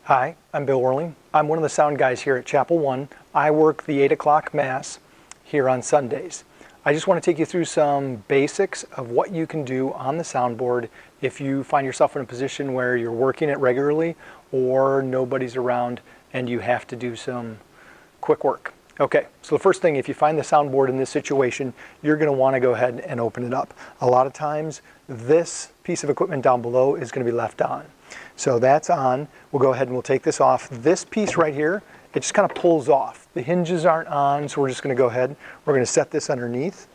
Hi, I'm Bill Worley. I'm one of the sound guys here at Chapel One. I work the 8 o'clock Mass here on Sundays. I just want to take you through some basics of what you can do on the soundboard if you find yourself in a position where you're working it regularly or nobody's around and you have to do some quick work. Okay, so the first thing, if you find the soundboard in this situation, you're going to want to go ahead and open it up. A lot of times, this piece of equipment down below is going to be left on. So that's on. We'll go ahead and we'll take this off. This piece right here, it just kind of pulls off. The hinges aren't on, so we're just going to go ahead. We're going to set this underneath,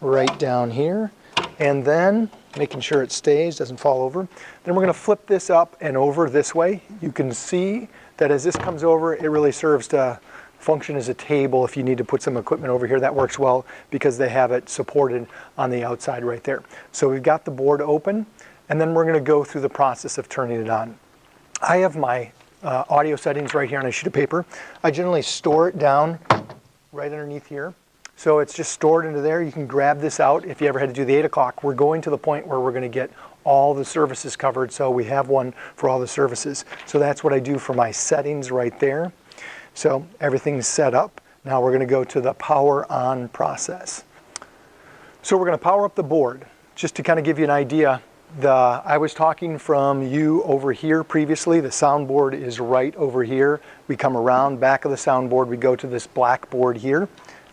right down here, and then making sure it stays, doesn't fall over. Then we're going to flip this up and over this way. You can see that as this comes over, it really serves to function as a table. If you need to put some equipment over here, that works well because they have it supported on the outside right there. So we've got the board open, and then we're going to go through the process of turning it on. I have my audio settings right here on a sheet of paper. I generally store it down right underneath here. So it's just stored into there. You can grab this out if you ever had to do the 8 o'clock. We're going to the point where we're going to get all the services covered, so we have one for all the services. So that's what I do for my settings right there. So everything's set up. Now we're going to go to the power on process. So we're going to power up the board. Just to kind of give you an idea, I was talking from you over here previously. The soundboard is right over here. We come around back of the soundboard. We go to this black board here.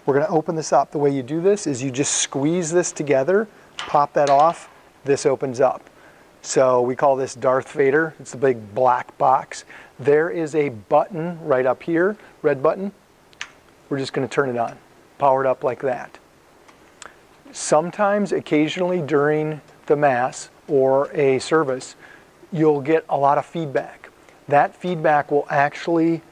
We're going to open this up. The way you do this is you just squeeze this together, pop that off, this opens up. So we call this Darth Vader. It's the big black box. There is a button right up here, red button. We're just going to turn it on, power it up like that. Sometimes, occasionally during the Mass or a service, you'll get a lot of feedback. That feedback will actually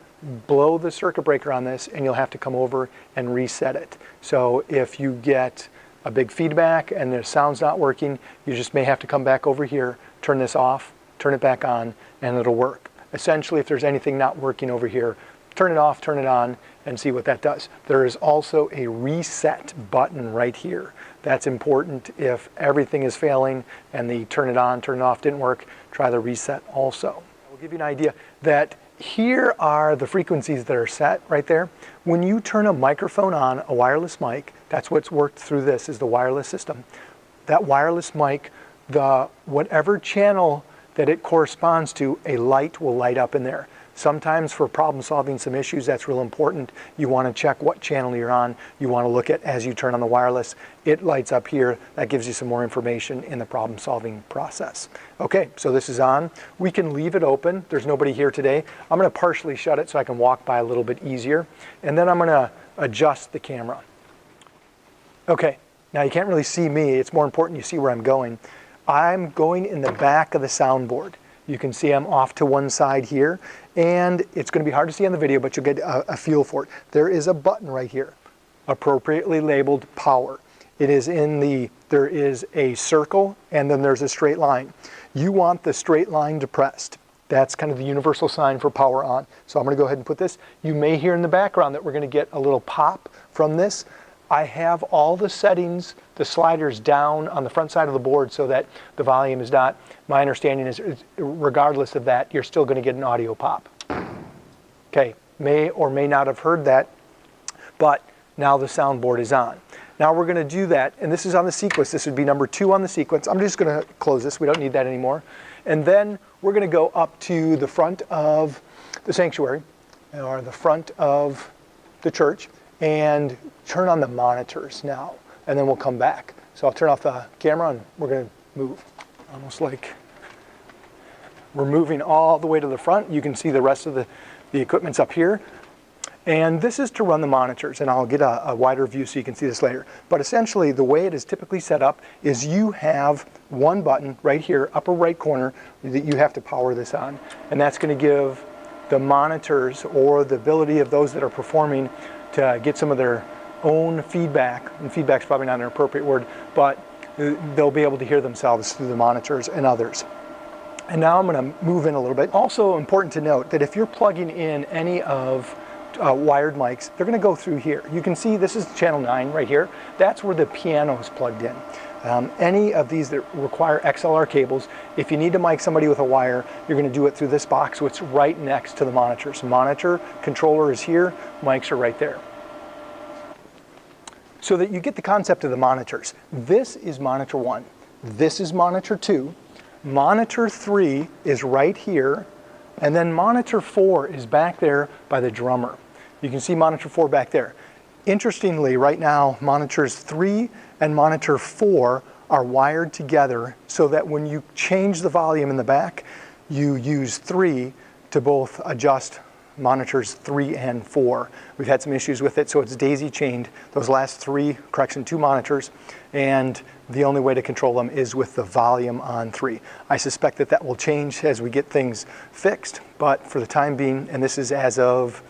blow the circuit breaker on this, and you'll have to come over and reset it. So if you get a big feedback and the sound's not working, you just may have to come back over here, turn this off, turn it back on, and it'll work. Essentially, if there's anything not working over here, turn it off, turn it on, and see what that does. There is also a reset button right here. That's important. If everything is failing and the turn it on, turn it off didn't work, try the reset also. I'll give you an idea that here are the frequencies that are set right there. When you turn a microphone on, a wireless mic, that's what's worked through this, is the wireless system. That wireless mic, whatever channel that it corresponds to, a light will light up in there. Sometimes for problem solving some issues, that's real important. You want to check what channel you're on. You want to look at, as you turn on the wireless, it lights up here. That gives you some more information in the problem solving process. Okay, so this is on. We can leave it open. There's nobody here today. I'm going to partially shut it so I can walk by a little bit easier. And then I'm going to adjust the camera. Okay, now you can't really see me. It's more important you see where I'm going. I'm going in the back of the soundboard. You can see I'm off to one side here, and it's going to be hard to see on the video, but you'll get a feel for it. There is a button right here, appropriately labeled power. There is a circle, and then there's a straight line. You want the straight line depressed. That's kind of the universal sign for power on. So I'm going to go ahead and put this. You may hear in the background that we're going to get a little pop from this. I have all the settings, the sliders down on the front side of the board so that the volume is not. My understanding is regardless of that, you're still going to get an audio pop. Okay, may or may not have heard that, but now the soundboard is on. Now we're going to do that, and this is on the sequence. This would be number 2 on the sequence. I'm just going to close this. We don't need that anymore. And then we're going to go up to the front of the sanctuary, or the front of the church, and turn on the monitors now, and then we'll come back. So I'll turn off the camera and we're going to move. Almost like we're moving all the way to the front. You can see the rest of the equipment's up here. And this is to run the monitors, and I'll get a wider view so you can see this later. But essentially, the way it is typically set up is you have one button right here, upper right corner, that you have to power this on. And that's going to give the monitors, or the ability of those that are performing, to get some of their own feedback, and feedback's probably not an appropriate word, but they'll be able to hear themselves through the monitors and others. And now I'm going to move in a little bit. Also important to note that if you're plugging in any of wired mics, they're going to go through here. You can see this is channel 9 right here. That's where the piano is plugged in. Any of these that require XLR cables, if you need to mic somebody with a wire, you're going to do it through this box, which is right next to the monitors. Monitor controller is here, mics are right there. So that you get the concept of the monitors. This is monitor 1. This is monitor 2. Monitor 3 is right here. And then monitor 4 is back there by the drummer. You can see monitor 4 back there. Interestingly, right now, monitors 3 and monitor 4 are wired together so that when you change the volume in the back, you use 3 to both adjust monitors 3 and 4. We've had some issues with it, so it's daisy chained those last 2 monitors, and the only way to control them is with the volume on 3. I suspect that that will change as we get things fixed, but for the time being, and this is as of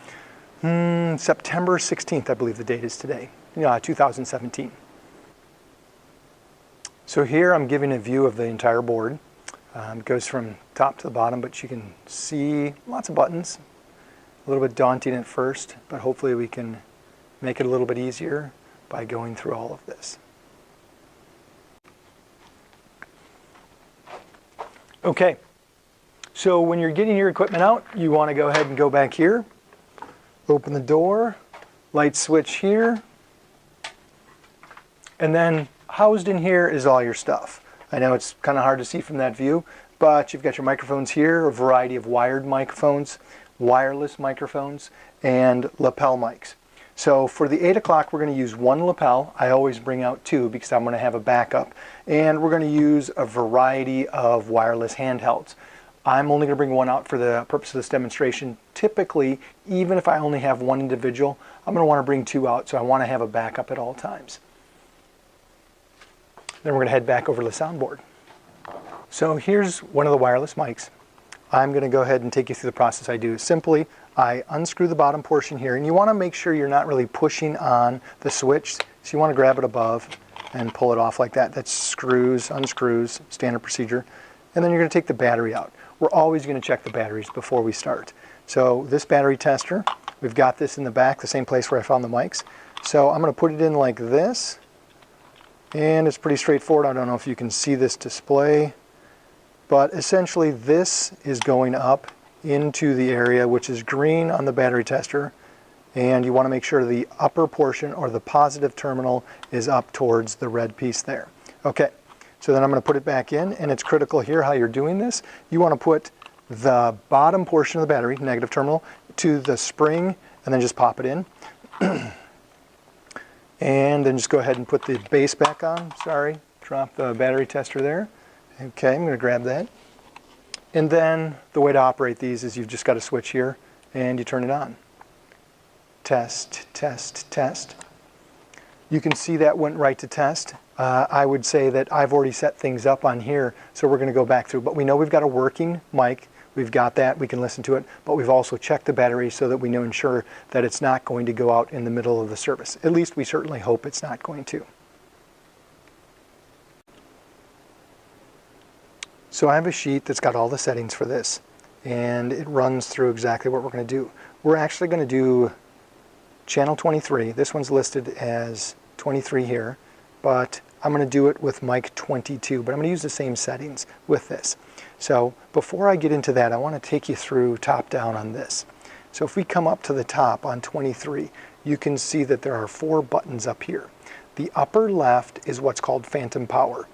September 16th, I believe the date is today, 2017. So here I'm giving a view of the entire board. It goes from top to the bottom, but you can see lots of buttons. A little bit daunting at first, but hopefully we can make it a little bit easier by going through all of this. Okay, so when you're getting your equipment out, you want to go ahead and go back here, open the door, light switch here, and then housed in here is all your stuff. I know it's kind of hard to see from that view, but you've got your microphones here, a variety of wired microphones, wireless microphones, and lapel mics. So for the 8 o'clock, we're going to use 1 lapel. I always bring out 2 because I'm going to have a backup. And we're going to use a variety of wireless handhelds. I'm only going to bring 1 out for the purpose of this demonstration. Typically, even if I only have 1 individual, I'm going to want to bring 2 out, so I want to have a backup at all times. Then we're going to head back over to the soundboard. So here's one of the wireless mics. I'm going to go ahead and take you through the process I do. Simply, I unscrew the bottom portion here, and you want to make sure you're not really pushing on the switch. So you want to grab it above and pull it off like that. That's screws, unscrews, standard procedure. And then you're going to take the battery out. We're always going to check the batteries before we start. So this battery tester, we've got this in the back, the same place where I found the mics. So I'm going to put it in like this, and it's pretty straightforward. I don't know if you can see this display. But essentially this is going up into the area which is green on the battery tester, and you want to make sure the upper portion or the positive terminal is up towards the red piece there. Okay, so then I'm going to put it back in, and it's critical here how you're doing this. You want to put the bottom portion of the battery, negative terminal, to the spring and then just pop it in. And then just go ahead and put the base back on. Sorry, drop the battery tester there. Okay, I'm going to grab that. And then the way to operate these is you've just got a switch here and you turn it on. Test, test, test. You can see that went right to test. I would say that I've already set things up on here, so we're going to go back through. But we know we've got a working mic. We've got that. We can listen to it. But we've also checked the battery so that we know ensure that it's not going to go out in the middle of the service. At least we certainly hope it's not going to. So I have a sheet that's got all the settings for this, and it runs through exactly what we're going to do. We're actually going to do channel 23. This one's listed as 23 here, but I'm going to do it with mic 22, but I'm going to use the same settings with this. So before I get into that, I want to take you through top down on this. So if we come up to the top on 23, you can see that there are 4 buttons up here. The upper left is what's called phantom power.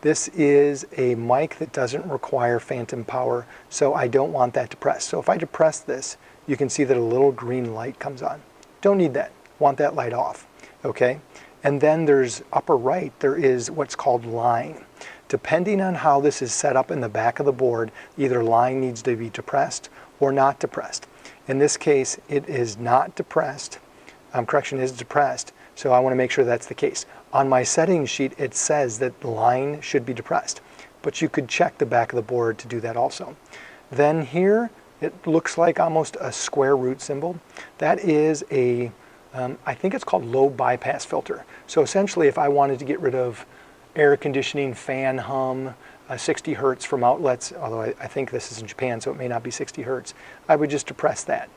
This is a mic that doesn't require phantom power, so I don't want that depressed. So if I depress this, you can see that a little green light comes on. Don't need that. Want that light off. Okay? And then there's upper right, there is what's called line. Depending on how this is set up in the back of the board, either line needs to be depressed or not depressed. In this case, it is not depressed. Correction, is depressed. So I want to make sure that's the case. On my settings sheet, it says that the line should be depressed, but you could check the back of the board to do that also. Then here, it looks like almost a square root symbol. That is a, I think it's called low bypass filter. So essentially, if I wanted to get rid of air conditioning, fan hum, 60 hertz from outlets, although I think this is in Japan, so it may not be 60 hertz, I would just depress that.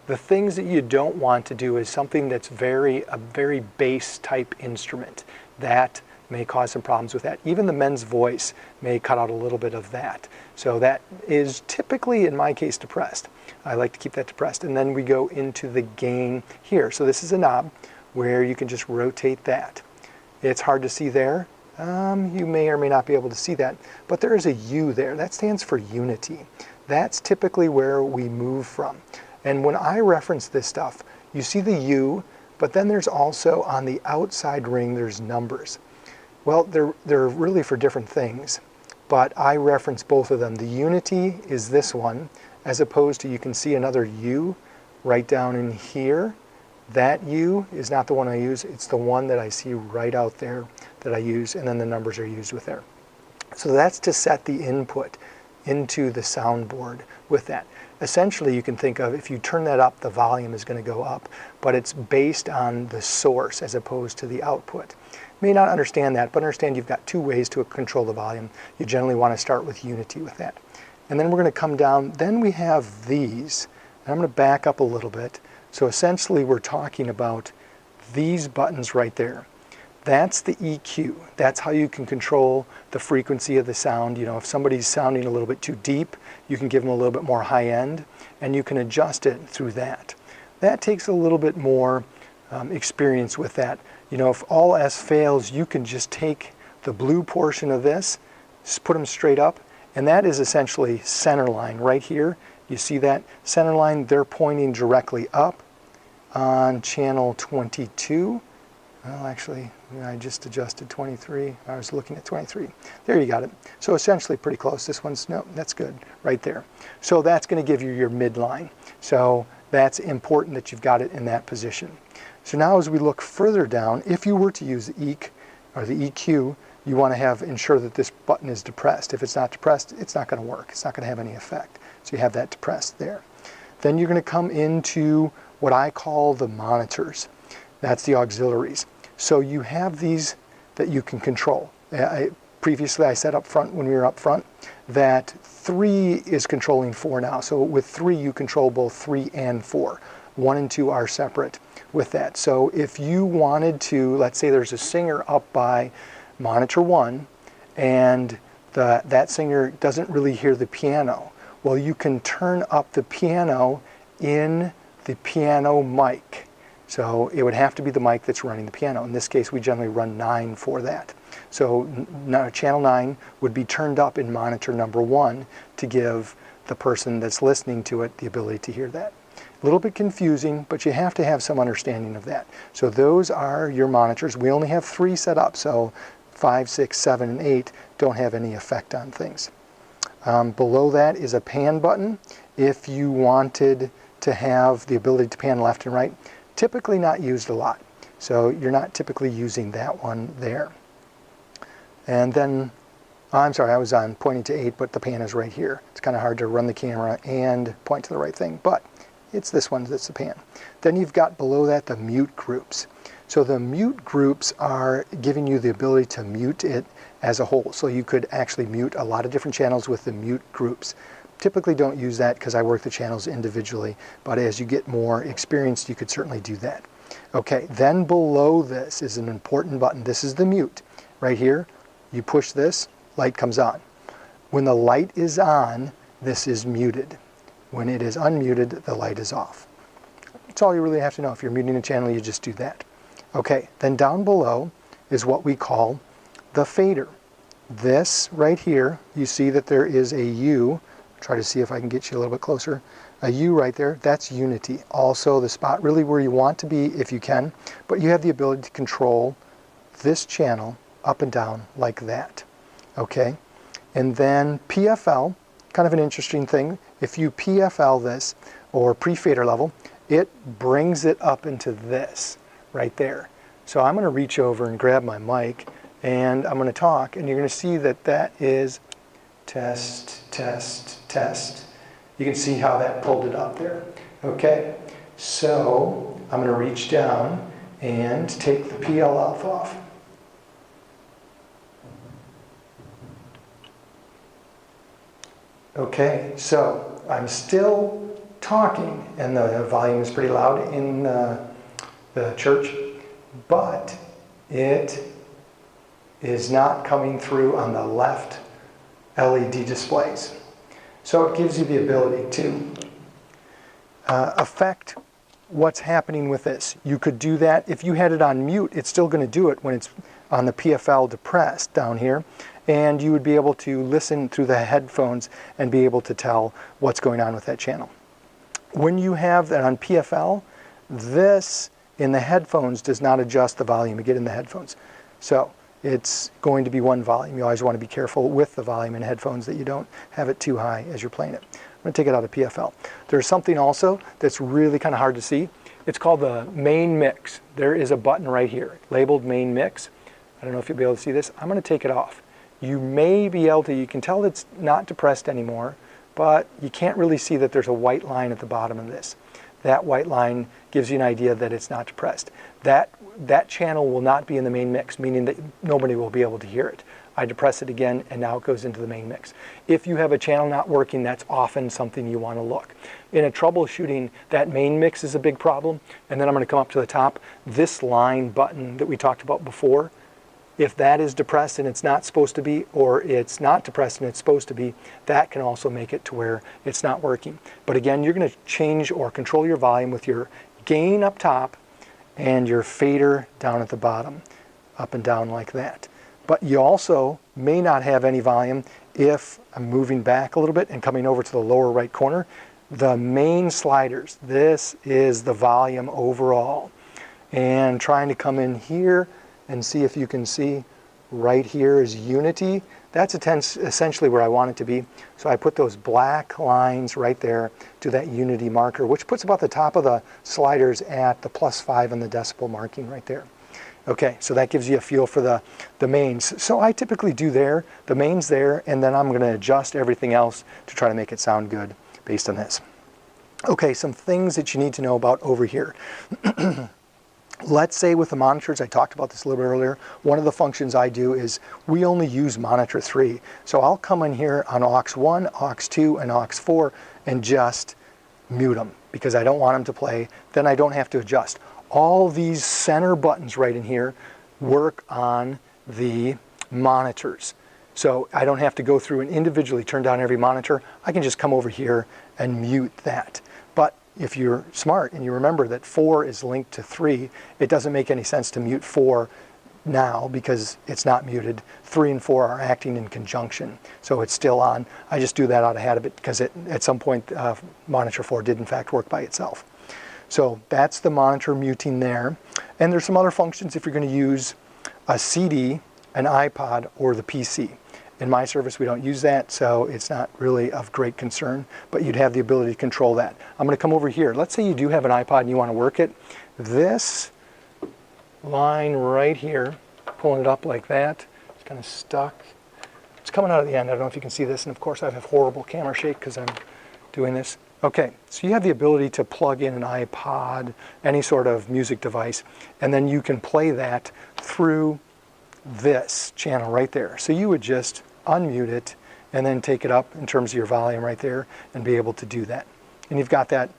The things that you don't want to do is something that's a very bass type instrument that may cause some problems with that. Even the men's voice may cut out a little bit of that. So that is typically, in my case, depressed. I like to keep that depressed. And then we go into the gain here. So this is a knob where you can just rotate that. It's hard to see there. You may or may not be able to see that, but there is a U there. That stands for unity. That's typically where we move from. And when I reference this stuff, you see the U, but then there's also on the outside ring, there's numbers. Well, they're really for different things, but I reference both of them. The unity is this one, as opposed to, you can see another U right down in here. That U is not the one I use, it's the one that I see right out there that I use, and then the numbers are used with there. So that's to set the input into the soundboard with that. Essentially, you can think of, if you turn that up, the volume is going to go up, but it's based on the source as opposed to the output. You may not understand that, but understand you've got two ways to control the volume. You generally want to start with unity with that. And then we're going to come down, then we have these, and I'm going to back up a little bit. So essentially we're talking about these buttons right there. That's the EQ. That's how you can control the frequency of the sound. You know, if somebody's sounding a little bit too deep, you can give them a little bit more high end, and you can adjust it through that. That takes a little bit more experience with that. You know, if all else fails, you can just take the blue portion of this, just put them straight up, and that is essentially center line right here. You see that center line? They're pointing directly up on channel 22. Well, actually, I just adjusted 23. I was looking at 23. There, you got it. So essentially pretty close. This one's, no, that's good right there. So that's going to give you your midline. So that's important that you've got it in that position. So now as we look further down, if you were to use the EQ, or the EQ, you want to ensure that this button is depressed. If it's not depressed, it's not going to work. It's not going to have any effect. So you have that depressed there. Then you're going to come into what I call the monitors. That's the auxiliaries. So you have these that you can control. Previously I said up front, when we were up front, that 3 is controlling 4 now. So with 3 you control both 3 and 4. 1 and 2 are separate with that. So if you wanted to, let's say there's a singer up by monitor 1 and that singer doesn't really hear the piano. Well, you can turn up the piano in the piano mic. So it would have to be the mic that's running the piano. In this case, we generally run 9 for that. So channel 9 would be turned up in monitor number 1 to give the person that's listening to it the ability to hear that. A little bit confusing, but you have to have some understanding of that. So those are your monitors. We only have 3 set up, so 5, 6, 7, and 8 don't have any effect on things. Below that is a pan button. If you wanted to have the ability to pan left and right, typically not used a lot. So you're not typically using that one there. And then, I'm sorry, I was on pointing to 8, but the pan is right here. It's kind of hard to run the camera and point to the right thing, but it's this one that's the pan. Then you've got below that the mute groups. So the mute groups are giving you the ability to mute it as a whole. So you could actually mute a lot of different channels with the mute groups. Typically don't use that because I work the channels individually, but as you get more experienced, you could certainly do that. Okay, then below this is an important button. This is the mute. Right here, you push this, light comes on. When the light is on, this is muted. When it is unmuted, the light is off. That's all you really have to know. If you're muting a channel, you just do that. Okay, then down below is what we call the fader. This right here, you see that there is a U. Try to see if I can get you a little bit closer. A U right there, that's unity. Also the spot really where you want to be if you can, but you have the ability to control this channel up and down like that. Okay, and then PFL, kind of an interesting thing. If you PFL this, or pre-fader level, it brings it up into this right there. So I'm going to reach over and grab my mic, and I'm going to talk, and you're going to see that that is test, test, test. You can see how that pulled it up there. Okay, so I'm going to reach down and take the PL off. Okay, so I'm still talking, and the volume is pretty loud in the church, but it is not coming through on the left LED displays. So it gives you the ability to affect what's happening with this. You could do that. If you had it on mute, it's still going to do it when it's on the PFL depressed down here. And you would be able to listen through the headphones and be able to tell what's going on with that channel. When you have that on PFL, this in the headphones does not adjust the volume you get in the headphones. So it's going to be one volume. You always want to be careful with the volume in headphones that you don't have it too high as you're playing it. I'm going to take it out of PFL. There's something also that's really kind of hard to see. It's called the main mix. There is a button right here labeled main mix. I don't know if you'll be able to see this. I'm going to take it off. You may be able to, you can tell it's not depressed anymore, but you can't really see that there's a white line at the bottom of this. That white line gives you an idea that it's not depressed. That channel will not be in the main mix, meaning that nobody will be able to hear it. I depress it again, and now it goes into the main mix. If you have a channel not working, that's often something you want to look. In a troubleshooting, that main mix is a big problem, and then I'm going to come up to the top. This line button that we talked about before, if that is depressed and it's not supposed to be, or it's not depressed and it's supposed to be, that can also make it to where it's not working. But again, you're going to change or control your volume with your gain up top and your fader down at the bottom, up and down like that. But you also may not have any volume if I'm moving back a little bit and coming over to the lower right corner. The main sliders, this is the volume overall. And trying to come in here and see if you can see right here is unity. That's essentially where I want it to be. So I put those black lines right there to that unity marker, which puts about the top of the sliders at the +5 and the decibel marking right there. Okay, so that gives you a feel for the mains. So I typically do the mains there, and then I'm going to adjust everything else to try to make it sound good based on this. Okay, some things that you need to know about over here. Let's say with the monitors, I talked about this a little bit earlier, one of the functions I do is we only use monitor 3. So I'll come in here on aux 1, aux 2, and aux 4 and just mute them because I don't want them to play. Then I don't have to adjust. All these center buttons right in here work on the monitors. So I don't have to go through and individually turn down every monitor. I can just come over here and mute that. But if you're smart and you remember that 4 is linked to 3, it doesn't make any sense to mute 4 now because it's not muted. 3 and 4 are acting in conjunction, so it's still on. I just do that out of habit because at some point monitor 4 did in fact work by itself. So that's the monitor muting there. And there's some other functions if you're going to use a CD, an iPod, or the PC. In my service, we don't use that, so it's not really of great concern, but you'd have the ability to control that. I'm going to come over here. Let's say you do have an iPod and you want to work it. This line right here, pulling it up like that, it's kind of stuck. It's coming out of the end. I don't know if you can see this, and of course I have horrible camera shake because I'm doing this. Okay, so you have the ability to plug in an iPod, any sort of music device, and then you can play that through this channel right there. So you would just unmute it and then take it up in terms of your volume right there and be able to do that. And you've got that,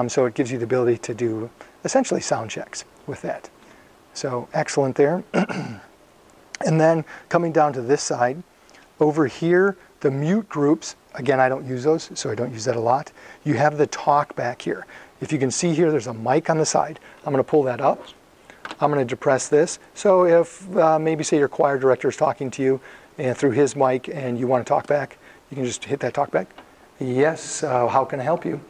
so it gives you the ability to do essentially sound checks with that. So excellent there. And then coming down to this side, over here, the mute groups, again, I don't use those, so I don't use that a lot. You have the Talkback here. If you can see here, there's a mic on the side. I'm going to pull that up. I'm going to depress this. So if maybe say your choir director is talking to you and through his mic and you want to talk back, you can just hit that Talkback. Yes, how can I help you?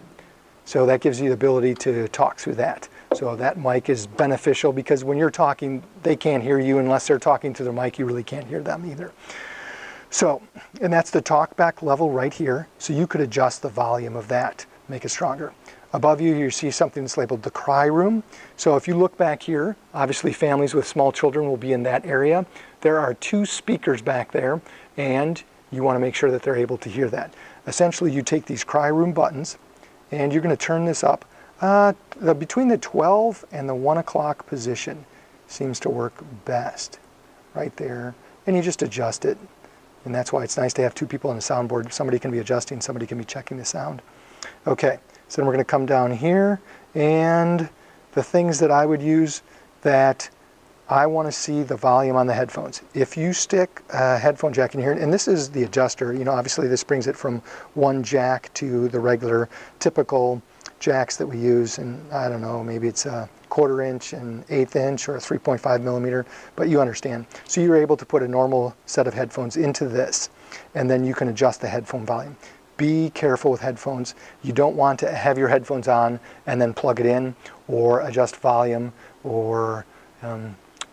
So that gives you the ability to talk through that. So that mic is beneficial because when you're talking, they can't hear you unless they're talking to their mic. You really can't hear them either. So, and that's the Talkback level right here. So you could adjust the volume of that, make it stronger. Above you, you see something that's labeled the cry room. So if you look back here, obviously families with small children will be in that area. There are 2 speakers back there, and you want to make sure that they're able to hear that. Essentially, you take these cry room buttons, and you're going to turn this up. Between the 12 and the 1 o'clock position seems to work best, right there. And you just adjust it. And that's why it's nice to have 2 people on the soundboard. Somebody can be adjusting, somebody can be checking the sound. Okay, so then we're going to come down here, and the things that I would use that I want to see the volume on the headphones. If you stick a headphone jack in here, and this is the adjuster, you know, obviously this brings it from one jack to the regular typical jacks that we use, and I don't know, maybe it's a 1/4 inch, an 1/8 inch, or a 3.5 millimeter, but you understand. So you're able to put a normal set of headphones into this, and then you can adjust the headphone volume. Be careful with headphones. You don't want to have your headphones on and then plug it in, or adjust volume, or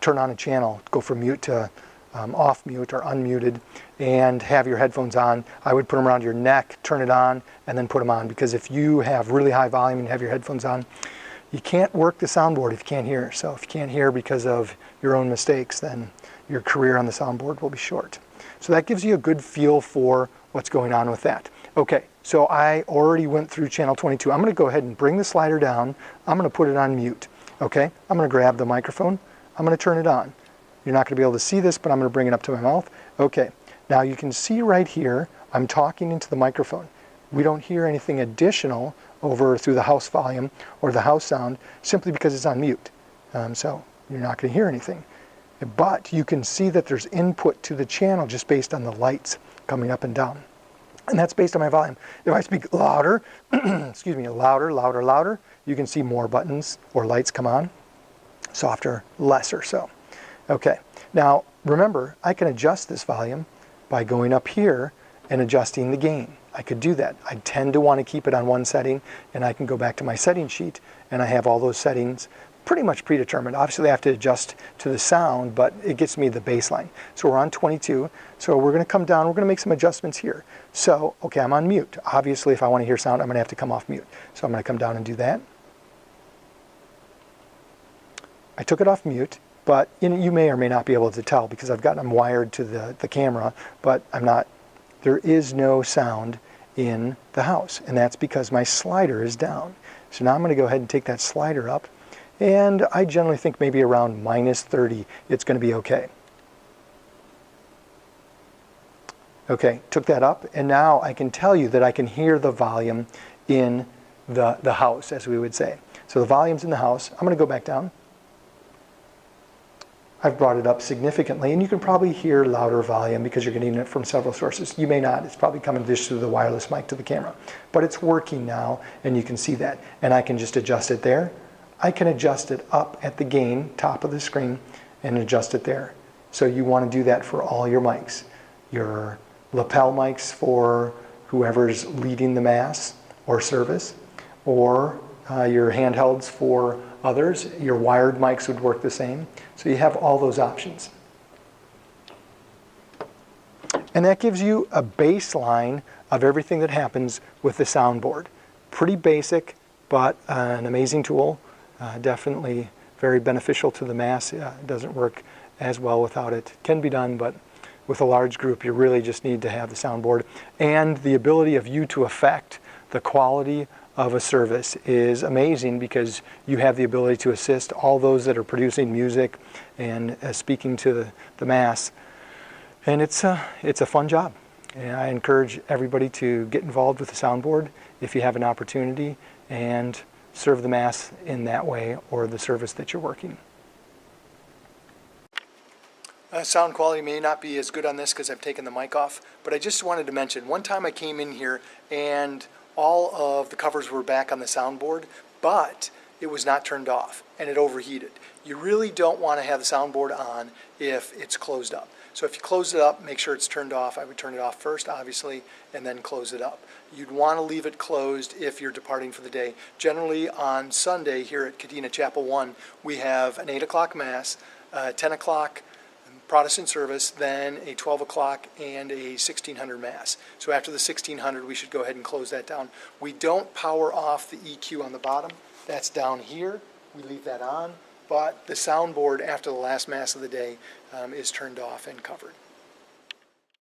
turn on a channel, go from mute to off mute or unmuted, and have your headphones on. I would put them around your neck, turn it on, and then put them on, because if you have really high volume and have your headphones on, you can't work the soundboard if you can't hear. So if you can't hear because of your own mistakes, then your career on the soundboard will be short. So that gives you a good feel for what's going on with that. Okay, so I already went through channel 22. I'm going to go ahead and bring the slider down. I'm going to put it on mute. Okay, I'm going to grab the microphone. I'm going to turn it on. You're not going to be able to see this, but I'm going to bring it up to my mouth. Okay, now you can see right here, I'm talking into the microphone. We don't hear anything additional over through the house volume or the house sound, simply because it's on mute. So you're not going to hear anything. But you can see that there's input to the channel just based on the lights coming up and down. And that's based on my volume. If I speak louder, excuse me, louder, you can see more buttons or lights come on. Softer, lesser so. Okay, now remember, I can adjust this volume by going up here and adjusting the gain. I could do that. I tend to want to keep it on one setting, and I can go back to my setting sheet, and I have all those settings pretty much predetermined. Obviously I have to adjust to the sound, but it gets me the baseline. So we're on 22, so we're going to come down, we're going to make some adjustments here. So, okay, I'm on mute. Obviously if I want to hear sound, I'm going to have to come off mute. So I'm going to come down and do that. I took it off mute, but you may or may not be able to tell because I've got them wired to the camera, but I'm not. There is no sound in the house, and that's because my slider is down. So now I'm going to go ahead and take that slider up, and I generally think maybe around -30 it's going to be okay. Okay, took that up, and now I can tell you that I can hear the volume in the house, as we would say. So the volume's in the house. I'm going to go back down. I've brought it up significantly, and you can probably hear louder volume because you're getting it from several sources. You may not. It's probably coming just through the wireless mic to the camera. But it's working now, and you can see that. And I can just adjust it there. I can adjust it up at the gain, top of the screen, and adjust it there. So you want to do that for all your mics. Your lapel mics for whoever's leading the mass or service, or your handhelds for others. Your wired mics would work the same. So you have all those options. And that gives you a baseline of everything that happens with the soundboard. Pretty basic, but an amazing tool. Definitely very beneficial to the mass. It doesn't work as well without it. It can be done, but with a large group, you really just need to have the soundboard. And the ability of you to affect the quality of a service is amazing, because you have the ability to assist all those that are producing music and speaking to the mass. And it's a fun job. And I encourage everybody to get involved with the soundboard if you have an opportunity, and serve the mass in that way, or the service that you're working. Sound quality may not be as good on this because I've taken the mic off, but I just wanted to mention, one time I came in here and all of the covers were back on the soundboard, but it was not turned off and it overheated. You really don't want to have the soundboard on if it's closed up. So if you close it up, make sure it's turned off. I would turn it off first, obviously, and then close it up. You'd want to leave it closed if you're departing for the day. Generally on Sunday here at Kadena Chapel 1, we have an 8 o'clock Mass, 10 o'clock Protestant service, then a 12 o'clock and a 1600 Mass. So after the 1600, we should go ahead and close that down. We don't power off the EQ on the bottom. That's down here. We leave that on. But the soundboard after the last Mass of the day is turned off and covered.